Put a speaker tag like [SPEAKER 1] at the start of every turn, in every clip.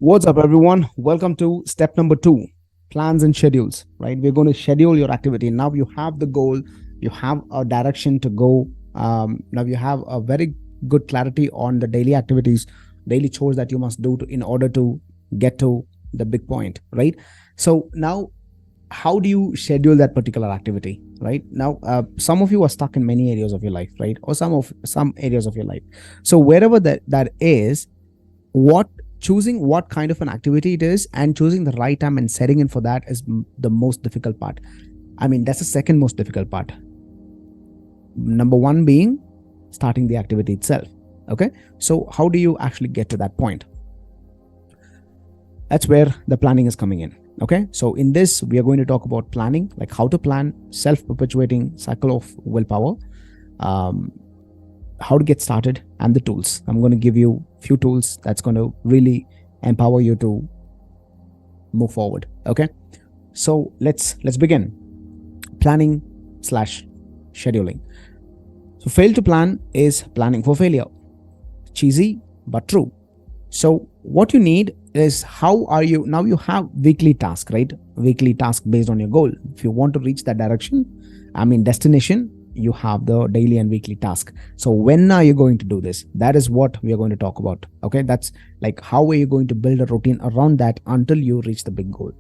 [SPEAKER 1] What's up, everyone? Welcome to step number two, plans and schedules. Right, we're going to schedule your activity. Now you have the goal, you have a direction to go. Now you have a very good clarity on the daily activities, daily chores that you must do in order to get to the big point. Right. So now, how do you schedule that particular activity? Right now, some of you are stuck in many areas of your life, right, or some areas of your life. So wherever that is, what choosing what kind of an activity it is and choosing the right time and setting in for that is the most difficult part. I mean, that's the second most difficult part. Number one being starting the activity itself. Okay, so how do you actually get to that point? That's where the planning is coming in. Okay, so in this we are going to talk about planning, like how to plan, self-perpetuating cycle of willpower, how to get started, and the tools. I'm going to give you a few tools that's going to really empower you to move forward. Okay, so let's begin. Planning slash scheduling. So fail to plan is planning for failure. Cheesy but true. So what you need is, how are you now? You have weekly task, right? Weekly task based on your goal. If you want to reach that direction, destination, you have the daily and weekly task. So when are you going to do this? That is what we are going to talk about. Okay, that's like, how are you going to build a routine around that until you reach the big goal,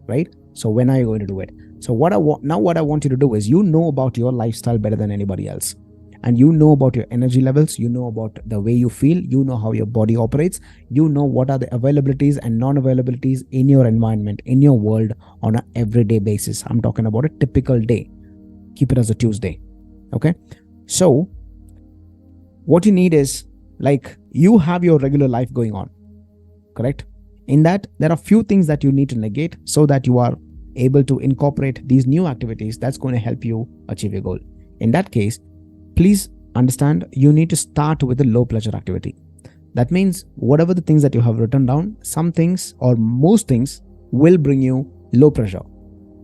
[SPEAKER 1] right? So when are you going to do it? So what I want you to do is, you know about your lifestyle better than anybody else, and you know about your energy levels, you know about the way you feel, you know how your body operates, you know what are the availabilities and non-availabilities in your environment, in your world, on an everyday basis. I'm talking about a typical day. Keep it as a Tuesday. Okay, so what you need is, like, you have your regular life going on, correct? In that, there are few things that you need to negate so that you are able to incorporate these new activities that's going to help you achieve your goal. In that case, please understand, you need to start with a low pleasure activity. That means whatever the things that you have written down, some things or most things will bring you low pleasure.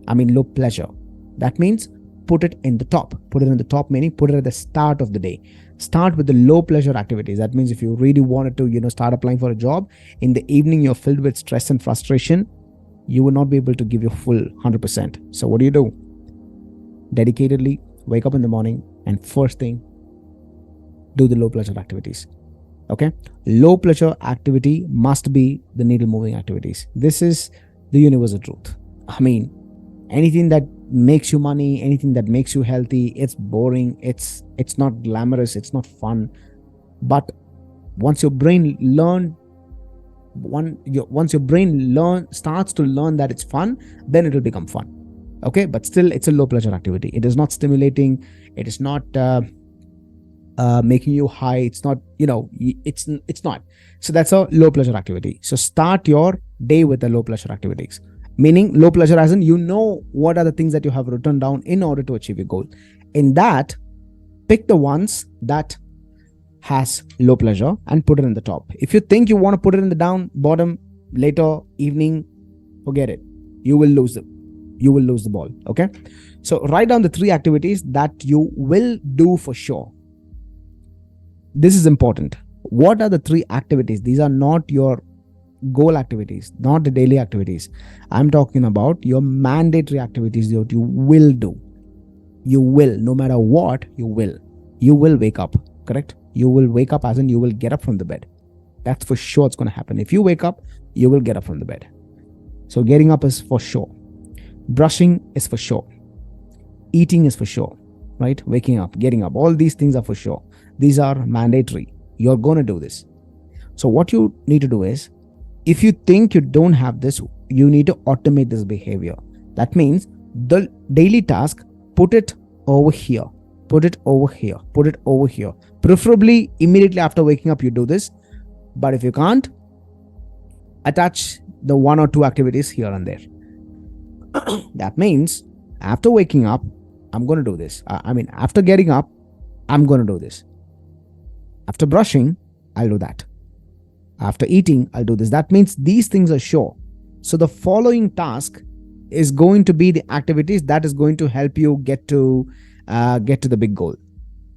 [SPEAKER 1] Low pleasure. That means put it in the top. Put it in the top, meaning put it at the start of the day. Start with the low pleasure activities. That means if you really wanted to, start applying for a job, in the evening you're filled with stress and frustration, you will not be able to give your full 100%. So what do? Dedicatedly wake up in the morning and first thing, do the low pleasure activities. Okay, low pleasure activity must be the needle moving activities. This is the universal truth. Anything that makes you money, anything that makes you healthy, it's boring, it's not glamorous, it's not fun. But once your brain starts to learn that it's fun, then it will become fun. Okay, but still it's a low pleasure activity. It is not stimulating, it is not making you high, it's not, it's not. So that's a low pleasure activity. So start your day with the low pleasure activities. Meaning low pleasure as in, what are the things that you have written down in order to achieve your goal. In that, pick the ones that has low pleasure and put it in the top. If you think you want to put it in the bottom later evening, forget it. You will lose the ball. Okay, so write down the 3 activities that you will do for sure. This is important. What are the 3 activities? These are not your goal activities, not the daily activities. I'm talking about your mandatory activities that you will do. You will, no matter what, you will wake up, correct? You will wake up as in you will get up from the bed. That's for sure. It's going to happen. If you wake up, you will get up from the bed. So getting up is for sure. Brushing is for sure. Eating is for sure, right? Waking up, getting up, all these things are for sure. These are mandatory. You're going to do this. So what you need to do is, if you think you don't have this, you need to automate this behavior. That means the daily task, put it over here, put it over here, put it over here. Preferably immediately after waking up, you do this. But if you can't, attach the 1 or 2 activities here and there. That means after waking up, I'm going to do this. After getting up, I'm going to do this. After brushing, I'll do that. After eating, I'll do this. That means these things are sure. So the following task is going to be the activities that is going to help you get to the big goal.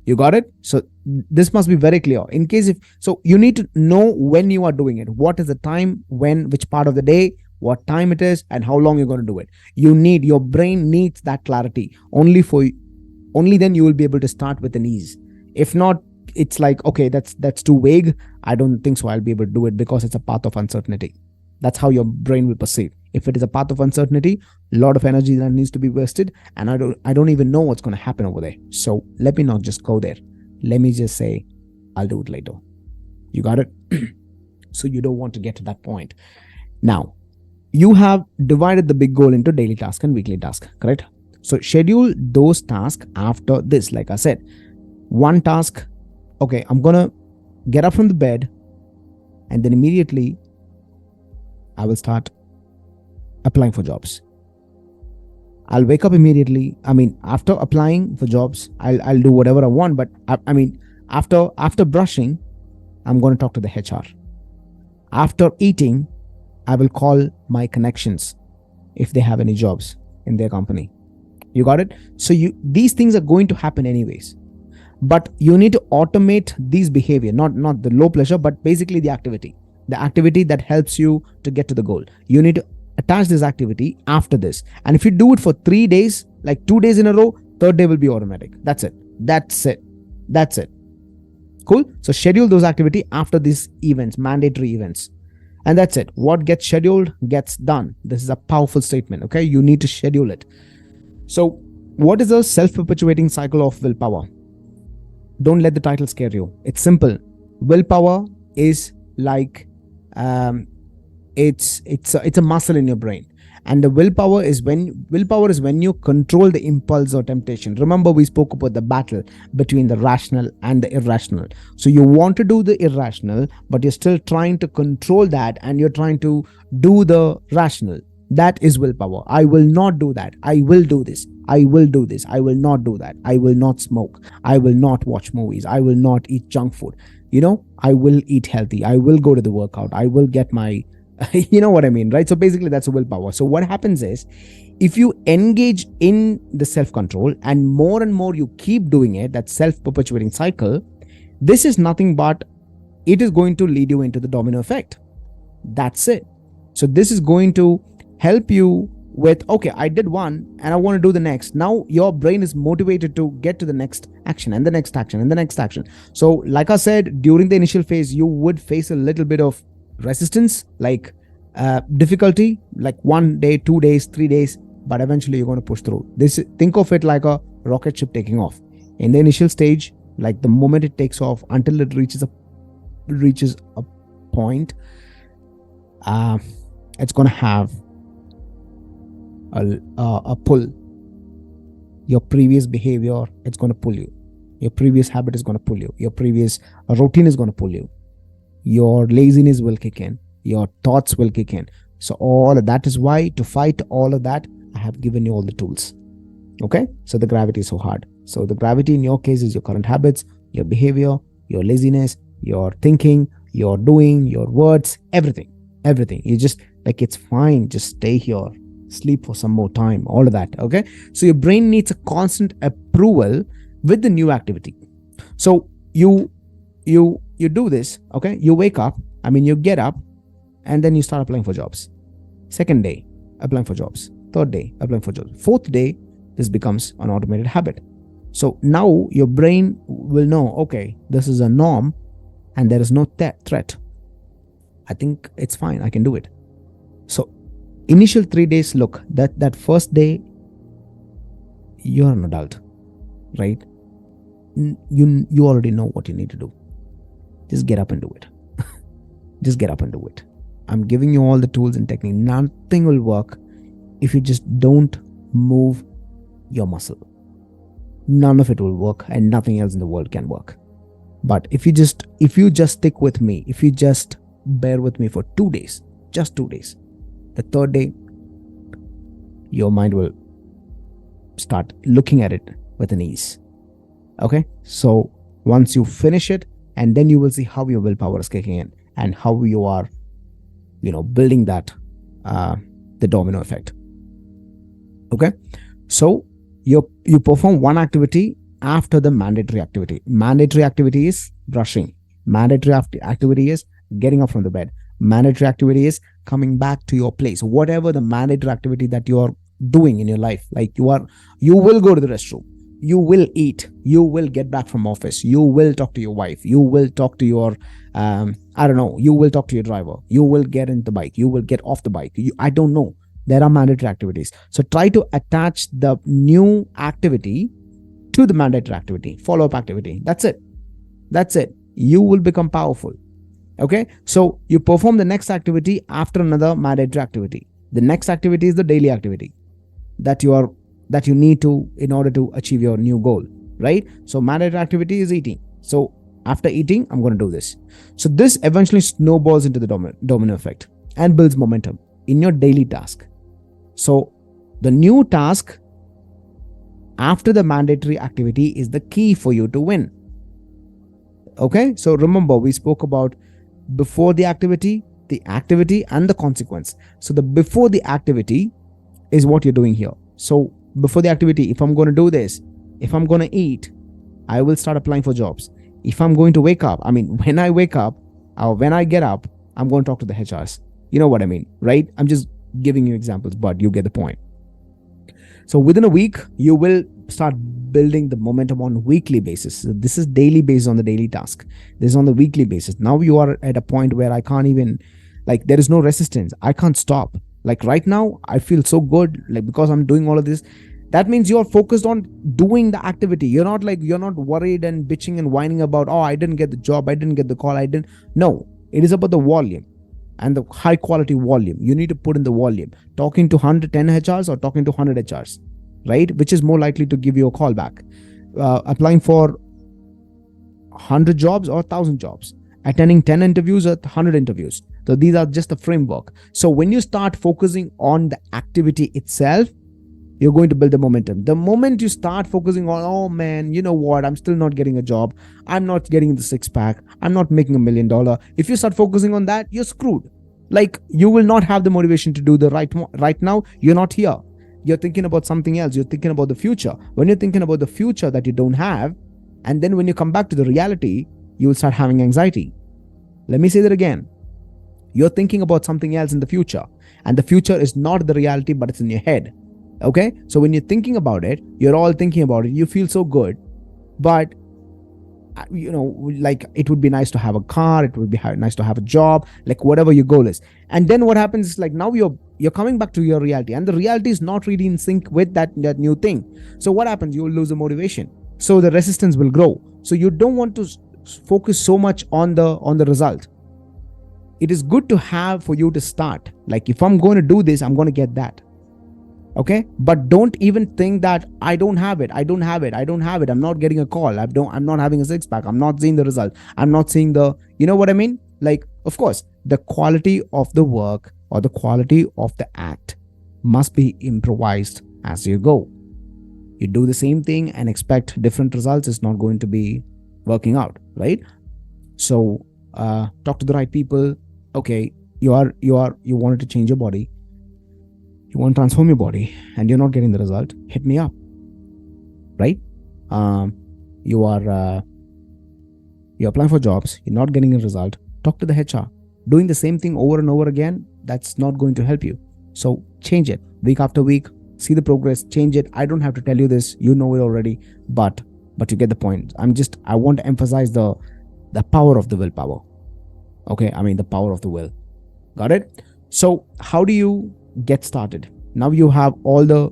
[SPEAKER 1] You got it? So this must be very clear. In case if so, you need to know when you are doing it. What is the time, when, which part of the day, what time it is, and how long you're going to do it. Your brain needs that clarity. Only then you will be able to start with an ease. If not, it's like, okay, that's too vague. I don't think so I'll be able to do it, because it's a path of uncertainty. That's how your brain will perceive. If it is a path of uncertainty, a lot of energy that needs to be wasted, and I don't even know what's going to happen over there. So let me not just go there. Let me just say, I'll do it later. You got it? So you don't want to get to that point. Now, you have divided the big goal into daily task and weekly task, correct? So schedule those tasks after this. Like I said, one task, okay, I'm gonna get up from the bed, and then immediately I will start applying for jobs. I'll wake up immediately. I mean, after applying for jobs, I'll do whatever I want. But I mean, after brushing, I'm going to talk to the HR. After eating, I will call my connections if they have any jobs in their company. You got it? So these things are going to happen anyways. But you need to automate these behavior, not the low pleasure, but basically the activity that helps you to get to the goal. You need to attach this activity after this. And if you do it for 3 days, like 2 days in a row, third day will be automatic. That's it. Cool. So schedule those activity after these events, mandatory events. And that's it. What gets scheduled gets done. This is a powerful statement. Okay. You need to schedule it. So what is a self-perpetuating cycle of willpower? Don't let the title scare you. It's simple. Willpower is like, it's a muscle in your brain, and the willpower is when you control the impulse or temptation. Remember, we spoke about the battle between the rational and the irrational. So you want to do the irrational, but you're still trying to control that, and you're trying to do the rational. That is willpower. I will not do that. I will do this. I will do this. I will not do that. I will not smoke. I will not watch movies. I will not eat junk food. I will eat healthy. I will go to the workout. I will get my you know what I mean, right? So basically that's a willpower. So what happens is, if you engage in the self-control and more you keep doing it, that self-perpetuating cycle, this is nothing but it is going to lead you into the domino effect. That's it. So this is going to help you with, okay, I did one and I want to do the next. Now your brain is motivated to get to the next action and the next action and the next action. So like I said, during the initial phase, you would face a little bit of resistance, like difficulty, like 1 day, 2 days, 3 days, but eventually you're going to push through. Think of it like a rocket ship taking off. In the initial stage, like the moment it takes off until it reaches a point, it's going to have a pull. Your previous behavior, it's going to pull you. Your previous habit is going to pull you. Your previous routine is going to pull you. Your laziness will kick in. Your thoughts will kick in. So all of that is why, to fight all of that, I have given you all the tools. Okay? So the gravity is so hard. So the gravity in your case is your current habits, your behavior, your laziness, your thinking, your doing, your words, everything. You just, like, it's fine. Just stay here. Sleep for some more time. All of that. Okay? So your brain needs a constant approval with the new activity. So you do this, okay? You wake up, you get up, and then you start applying for jobs. Second day, applying for jobs. Third day, applying for jobs. Fourth day, this becomes an automated habit. So now your brain will know, okay, this is a norm and there is no threat. I think it's fine. I can do it. So initial 3 days, look, that first day, you're an adult, right? You already know what you need to do. Just get up and do it. Just get up and do it. I'm giving you all the tools and technique. Nothing will work if you just don't move your muscle. None of it will work, and nothing else in the world can work. But if you just stick with me, if you just bear with me for 2 days, just 2 days, the third day, your mind will start looking at it with an ease. Okay? So once you finish it, and then you will see how your willpower is kicking in and how you are, building that, the domino effect. Okay. So you perform one activity after the mandatory activity. Mandatory activity is brushing. Mandatory activity is getting up from the bed. Mandatory activity is coming back to your place. Whatever the mandatory activity that you are doing in your life, like you will go to the restroom, you will eat, you will get back from office, you will talk to your wife, you will talk to your I don't know, you will talk to your driver, you will get in the bike, you will get off the bike, I don't know. There are mandatory activities. So try to attach the new activity to the mandatory activity, follow-up activity. That's it. You will become powerful. Okay, so you perform the next activity after another mandatory activity. The next activity is the daily activity that you need to, in order to achieve your new goal, right? So mandatory activity is eating. So after eating, I'm going to do this. So this eventually snowballs into the domino effect and builds momentum in your daily task. So the new task after the mandatory activity is the key for you to win. Okay, so remember, we spoke about before the activity, and the consequence. So the before the activity is what you're doing here. So before the activity, if I'm going to do this, if I'm going to eat, I will start applying for jobs. If I'm going to wake up, when I wake up or when I get up, I'm going to talk to the HRs. You know what I mean, right? I'm just giving you examples, but you get the point. So within a week, you will start building the momentum on a weekly basis. So this is daily based on the daily task. This is on the weekly basis. Now you are at a point where I can't even, there is no resistance. I can't stop. Like right now, I feel so good, because I'm doing all of this. That means you're focused on doing the activity. You're not worried and bitching and whining about, oh, I didn't get the job, I didn't get the call, No, it is about the volume and the high quality volume. You need to put in the volume. Talking to 110 HRs or talking to 100 HRs, right? Which is more likely to give you a call back? Applying for 100 jobs or 1,000 jobs, attending 10 interviews or 100 interviews. So these are just the framework. So when you start focusing on the activity itself, you're going to build the momentum. The moment you start focusing on, oh man, you know what, I'm still not getting a job, I'm not getting the six pack, I'm not making $1 million. If you start focusing on that, you're screwed. You will not have the motivation to do the right now. You're not here. You're thinking about something else. You're thinking about the future. When you're thinking about the future that you don't have, and then when you come back to the reality, you will start having anxiety. Let me say that again. You're thinking about something else in the future, and the future is not the reality, but it's in your head. Okay, so when you're thinking about it, you're all thinking about it, you feel so good, but it would be nice to have a car, it would be nice to have a job, whatever your goal is. And then what happens is now you're coming back to your reality, and the reality is not really in sync with that new thing. So what happens? You will lose the motivation, so the resistance will grow. So you don't want to focus so much on the result. It is good to have for you to start, if I'm going to do this, I'm going to get that. Okay, but don't even think that I don't have it, I'm not getting a call, I'm not having a six pack, I'm not seeing the result, I'm not seeing the, you know what I mean? Of course, the quality of the work or the quality of the act must be improvised as you go. You do the same thing and expect different results, is not going to be working out, right? So talk to the right people. Okay, you wanted to change your body, you want to transform your body, and you're not getting the result, hit me up, right? You're applying for jobs, you're not getting a result, talk to the HR. Doing the same thing over and over again, that's not going to help you. So change it week after week, see the progress, change it. I don't have to tell you this, you know it already, but you get the point. I want to emphasize the power of the willpower. Okay, the power of the will. Got it? So how do you get started? Now you have all the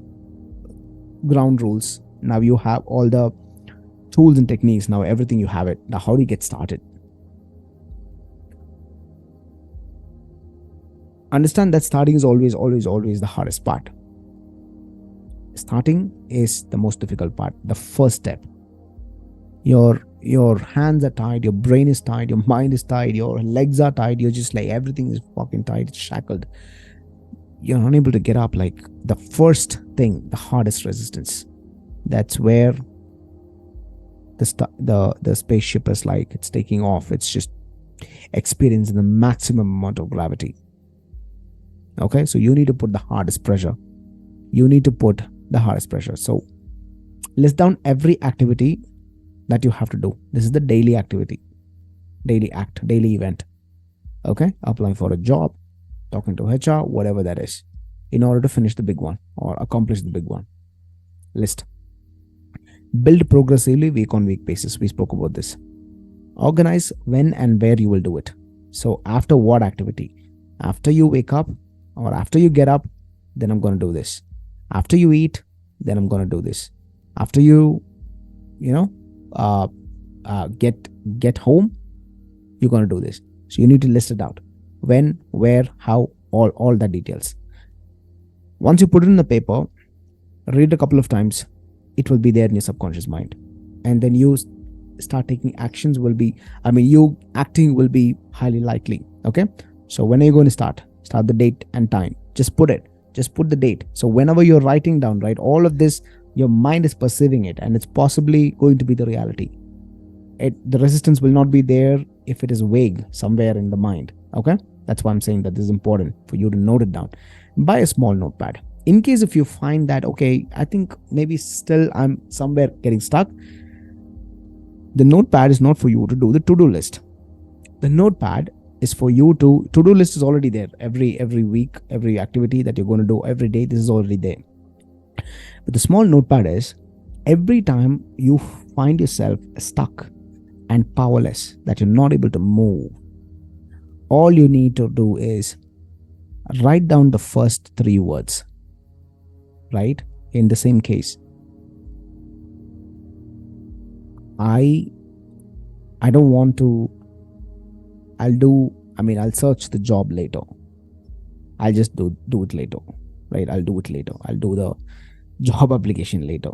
[SPEAKER 1] ground rules, now you have all the tools and techniques, now everything, you have it. Now how do you get started? Understand that starting is always the hardest part. Starting is the most difficult part, the first step. Your hands are tied, your brain is tied, your mind is tied, your legs are tied, you're just everything is fucking tied, it's shackled. You're unable to get up. The first thing, the hardest resistance, that's where the spaceship is it's taking off, it's just experiencing the maximum amount of gravity. Okay, so you need to put the hardest pressure. So List down every activity that you have to do. This is the daily activity, daily act, daily event. Okay, applying for a job, talking to HR, whatever that is, in order to finish the big one or accomplish the big one. List. Build progressively, week on week basis. We spoke about this. Organize when and where you will do it. So after what activity? After you wake up or after you get up, then I'm going to do this. After you eat, then I'm going to do this. After you get home, you're going to do this. So you need to list it out. When, where, how, all the details. Once you put it in the paper, read a couple of times, it will be there in your subconscious mind. And then you start taking actions you acting will be highly likely. Okay. So when are you going to start? Start the date and time. Just put the date. So whenever you're writing down, right, all of this, your mind is perceiving it and it's possibly going to be the reality. The resistance will not be there if it is vague somewhere in the mind. Okay. That's why I'm saying that this is important for you to note it down. Buy a small notepad. In case if you find that, okay, I think maybe still I'm somewhere getting stuck, the notepad is not for you to do the to-do list. The notepad is for you to-do list is already there. Every week, every activity that you're going to do every day, this is already there. But the small notepad is every time you find yourself stuck and powerless, that you're not able to move, all you need to do is write down the first 3 words, right? In the same case, I don't want to, I'll search the job later. I'll just do it later, right? I'll do it later. I'll do the job application later.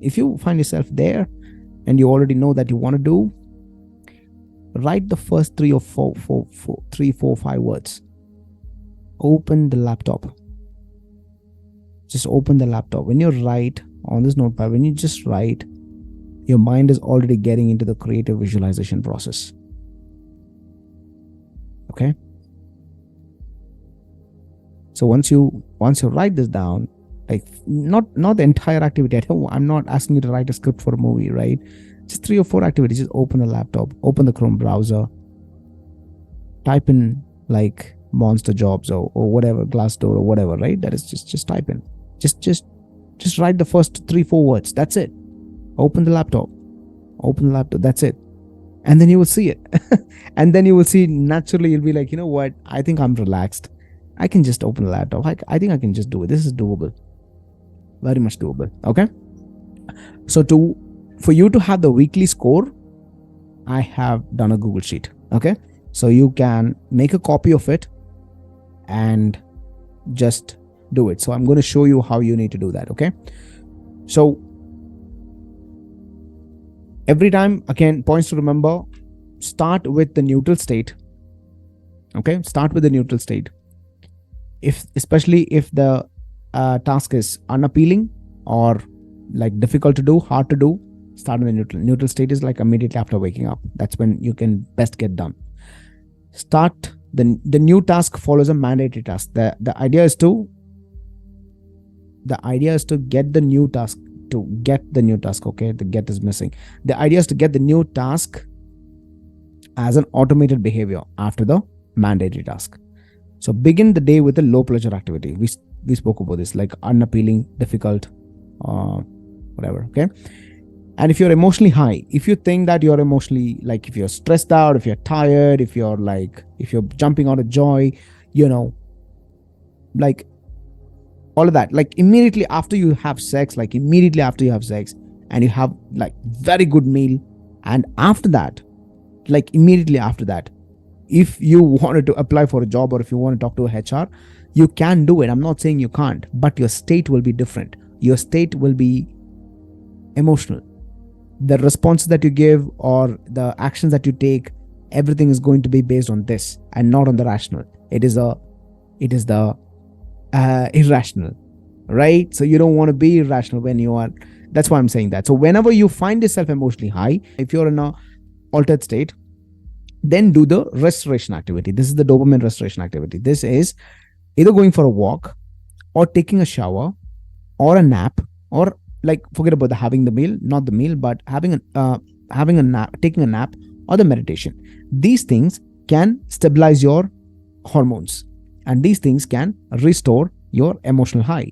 [SPEAKER 1] If you find yourself there and you already know that you want to do, write the first 3 or 4, 5 words. Open the laptop. Just open the laptop. When you write on this notepad, when you just write, your mind is already getting into the creative visualization process. Okay. So once you write this down, like not the entire activity. I'm not asking you to write a script for a movie, right? Just 3 or 4 activities. Just open the laptop, open the Chrome browser, type in like Monster Jobs or whatever, Glassdoor or whatever, right? That is just type in. Just write the first 3-4 words. That's it. Open the laptop. That's it. And then you will see it. And then you will see naturally, you'll be like, you know what? I think I'm relaxed. I can just open the laptop. I think I can just do it. This is doable. Very much doable. Okay. So for you to have the weekly score, I have done a Google Sheet. Okay. So you can make a copy of it and just do it. So I'm going to show you how you need to do that. Okay. So every time, again, points to remember, start with the neutral state. Okay. Start with the neutral state. Especially if the task is unappealing or like difficult to do, hard to do, start in the neutral. Neutral state is like immediately after waking up. That's when you can best get done. Start the new task follows a mandatory task. The idea is to get the new task, okay? The get is missing. The idea is to get the new task as an automated behavior after the mandatory task. So begin the day with a low pleasure activity. We spoke about this, like unappealing, difficult, whatever. Okay. And if you're emotionally high, if you think that you're emotionally, like if you're stressed out, if you're tired, if you're jumping out of joy, like all of that, like immediately after you have sex, and you have like very good meal, and after that, like immediately after that, if you wanted to apply for a job or if you want to talk to a HR, you can do it. I'm not saying you can't, but your state will be different. Your state will be emotional. The responses that you give or the actions that you take, everything is going to be based on this and not on the rational. It is the irrational, right? So you don't want to be irrational when you are. That's why I'm saying that. So whenever you find yourself emotionally high, if you're in a altered state, then do the restoration activity. This is the dopamine restoration activity. This is either going for a walk or taking a shower or a nap or like forget about the having the meal, not the meal, but having a nap, taking a nap, or the meditation. These things can stabilize your hormones, and these things can restore your emotional high.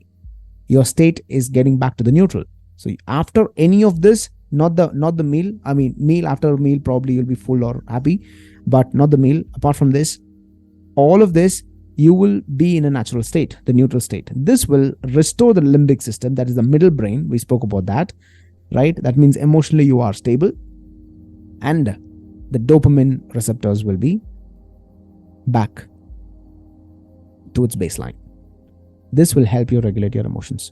[SPEAKER 1] Your state is getting back to the neutral. So after any of this, not the meal, I mean meal after meal, probably you'll be full or happy, but not the meal. Apart from this, all of this, you will be in a natural state, the neutral state. This will restore the limbic system, that is the middle brain. We spoke about that, right? That means emotionally you are stable, and the dopamine receptors will be back to its baseline. This will help you regulate your emotions,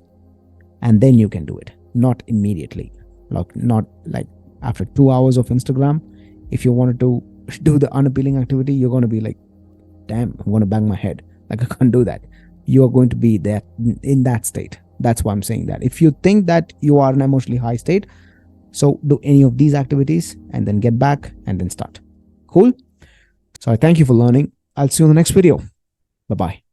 [SPEAKER 1] and then you can do it, not immediately, not like after 2 hours of Instagram. If you wanted to do the unappealing activity, you're going to be like, damn, I'm going to bang my head, like I can't do that. You are going to be there in that state. That's why I'm saying that. If you think that you are in an emotionally high state, so do any of these activities and then get back and then start. Cool. So I thank you for learning. I'll see you in the next video. Bye-bye.